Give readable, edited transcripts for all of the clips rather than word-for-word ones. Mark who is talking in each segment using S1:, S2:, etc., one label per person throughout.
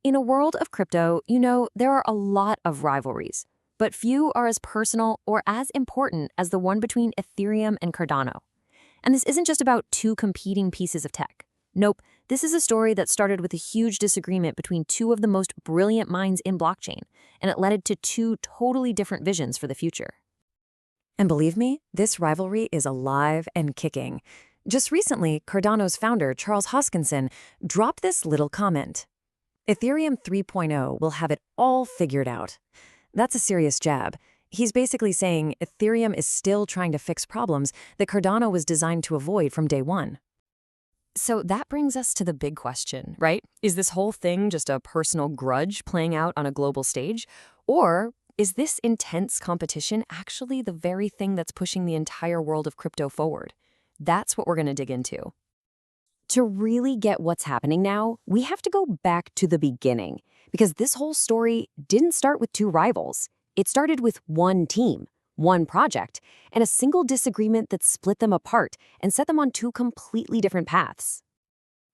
S1: In a world of crypto, there are a lot of rivalries, but few are as personal or as important as the one between Ethereum and Cardano. And this isn't just about two competing pieces of tech. Nope, this is a story that started with a huge disagreement between two of the most brilliant minds in blockchain, and it led to two totally different visions for the future. And believe me, this rivalry is alive and kicking. Just recently, Cardano's founder, Charles Hoskinson, dropped this little comment. Ethereum 3.0 will have it all figured out. That's a serious jab. He's basically saying Ethereum is still trying to fix problems that Cardano was designed to avoid from day one. So that brings us to the big question, right? Is this whole thing just a personal grudge playing out on a global stage? Or is this intense competition actually the very thing that's pushing the entire world of crypto forward? That's what we're going to dig into. To really get what's happening now, we have to go back to the beginning, because this whole story didn't start with two rivals. It started with one team, one project, and a single disagreement that split them apart and set them on two completely different paths.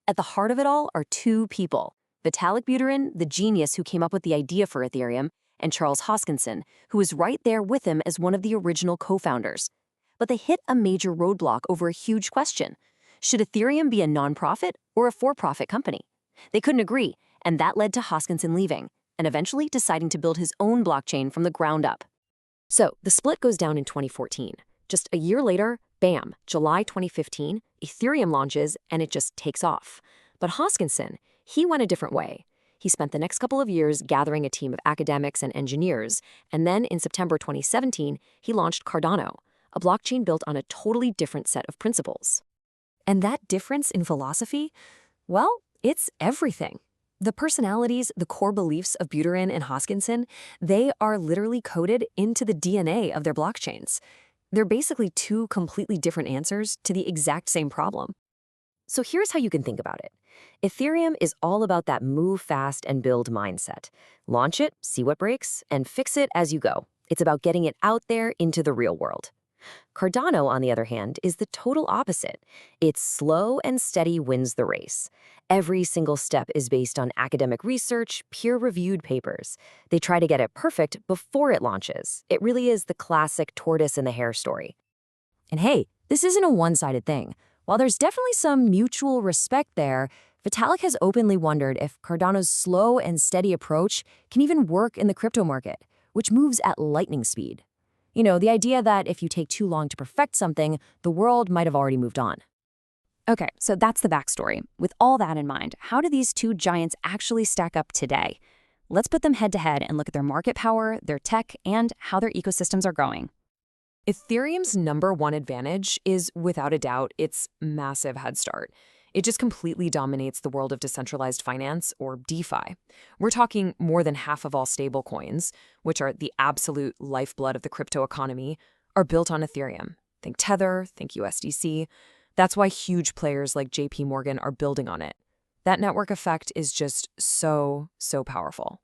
S1: At the heart of it all are two people: Vitalik Buterin, the genius who came up with the idea for Ethereum, and Charles Hoskinson, who was right there with him as one of the original co-founders. But they hit a major roadblock over a huge question. Should Ethereum be a nonprofit or a for-profit company? They couldn't agree, and that led to Hoskinson leaving and eventually deciding to build his own blockchain from the ground up. So the split goes down in 2014. Just a year later, bam, July 2015, Ethereum launches and it just takes off. But Hoskinson, he went a different way. He spent the next couple of years gathering a team of academics and engineers, and then in September 2017, he launched Cardano, a blockchain built on a totally different set of principles. And that difference in philosophy, well, it's everything. The personalities, the core beliefs of Buterin and Hoskinson, they are literally coded into the DNA of their blockchains. They're basically two completely different answers to the exact same problem. So here's how you can think about it. Ethereum is all about that move fast and build mindset. Launch it, see what breaks, and fix it as you go. It's about getting it out there into the real world. Cardano, on the other hand, is the total opposite. It's slow and steady wins the race. Every single step is based on academic research, peer-reviewed papers. They try to get it perfect before it launches. It really is the classic tortoise and the hare story. And hey, this isn't a one-sided thing. While there's definitely some mutual respect there, Vitalik has openly wondered if Cardano's slow and steady approach can even work in the crypto market, which moves at lightning speed. The idea that if you take too long to perfect something, the world might have already moved on. Okay, so that's the backstory. With all that in mind, how do these two giants actually stack up today? Let's put them head to head and look at their market power, their tech, and how their ecosystems are going. Ethereum's number one advantage is, without a doubt, its massive head start. It just completely dominates the world of decentralized finance, or DeFi. We're talking more than half of all stablecoins, which are the absolute lifeblood of the crypto economy, are built on Ethereum. Think Tether, think USDC. That's why huge players like JP Morgan are building on it. That network effect is just so powerful.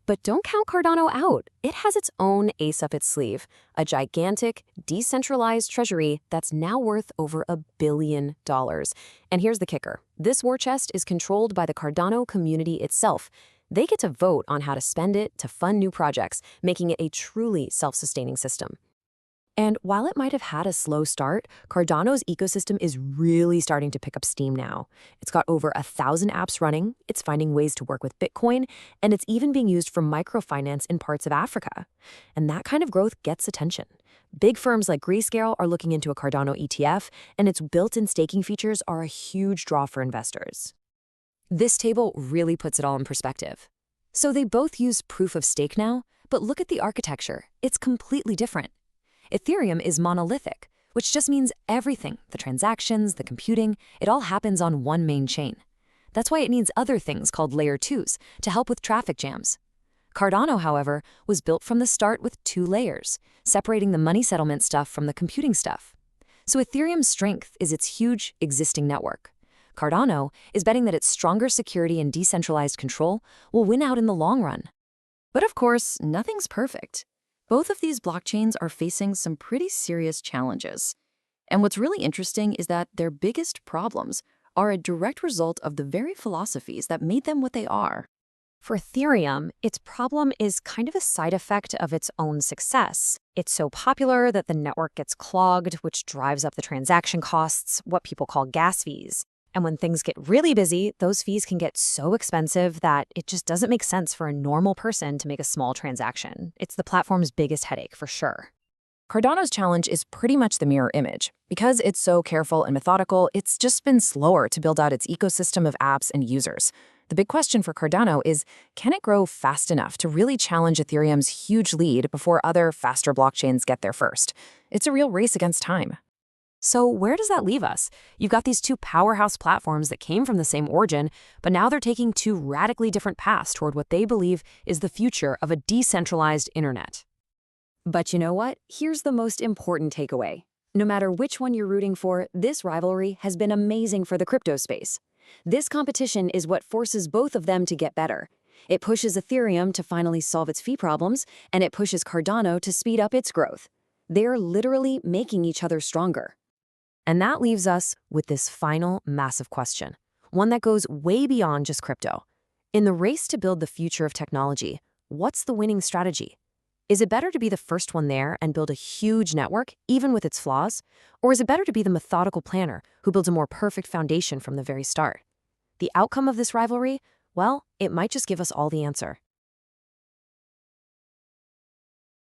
S1: But don't count Cardano out. It has its own ace up its sleeve, a gigantic, decentralized treasury that's now worth over $1 billion. And here's the kicker. This war chest is controlled by the Cardano community itself. They get to vote on how to spend it to fund new projects, making it a truly self-sustaining system. And while it might have had a slow start, Cardano's ecosystem is really starting to pick up steam now. It's got over 1,000 apps running, it's finding ways to work with Bitcoin, and it's even being used for microfinance in parts of Africa. And that kind of growth gets attention. Big firms like Grayscale are looking into a Cardano ETF, and its built-in staking features are a huge draw for investors. This table really puts it all in perspective. So they both use proof of stake now, but look at the architecture. It's completely different. Ethereum is monolithic, which just means everything, the transactions, the computing, it all happens on one main chain. That's why it needs other things called layer 2s to help with traffic jams. Cardano, however, was built from the start with 2 layers, separating the money settlement stuff from the computing stuff. So Ethereum's strength is its huge existing network. Cardano is betting that its stronger security and decentralized control will win out in the long run. But of course, nothing's perfect. Both of these blockchains are facing some pretty serious challenges. And what's really interesting is that their biggest problems are a direct result of the very philosophies that made them what they are. For Ethereum, its problem is kind of a side effect of its own success. It's so popular that the network gets clogged, which drives up the transaction costs, what people call gas fees. And when things get really busy, those fees can get so expensive that it just doesn't make sense for a normal person to make a small transaction. It's the platform's biggest headache for sure.
S2: Cardano's challenge is pretty much the mirror image. Because it's so careful and methodical, it's just been slower to build out its ecosystem of apps and users. The big question for Cardano is, can it grow fast enough to really challenge Ethereum's huge lead before other, faster blockchains get there first? It's a real race against time.
S1: So where does that leave us? You've got these two powerhouse platforms that came from the same origin, but now they're taking two radically different paths toward what they believe is the future of a decentralized internet. But you know what? Here's the most important takeaway. No matter which one you're rooting for, this rivalry has been amazing for the crypto space. This competition is what forces both of them to get better. It pushes Ethereum to finally solve its fee problems, and it pushes Cardano to speed up its growth. They're literally making each other stronger. And that leaves us with this final massive question, one that goes way beyond just crypto. In the race to build the future of technology, what's the winning strategy? Is it better to be the first one there and build a huge network, even with its flaws? Or is it better to be the methodical planner who builds a more perfect foundation from the very start? The outcome of this rivalry? Well, it might just give us all the answer.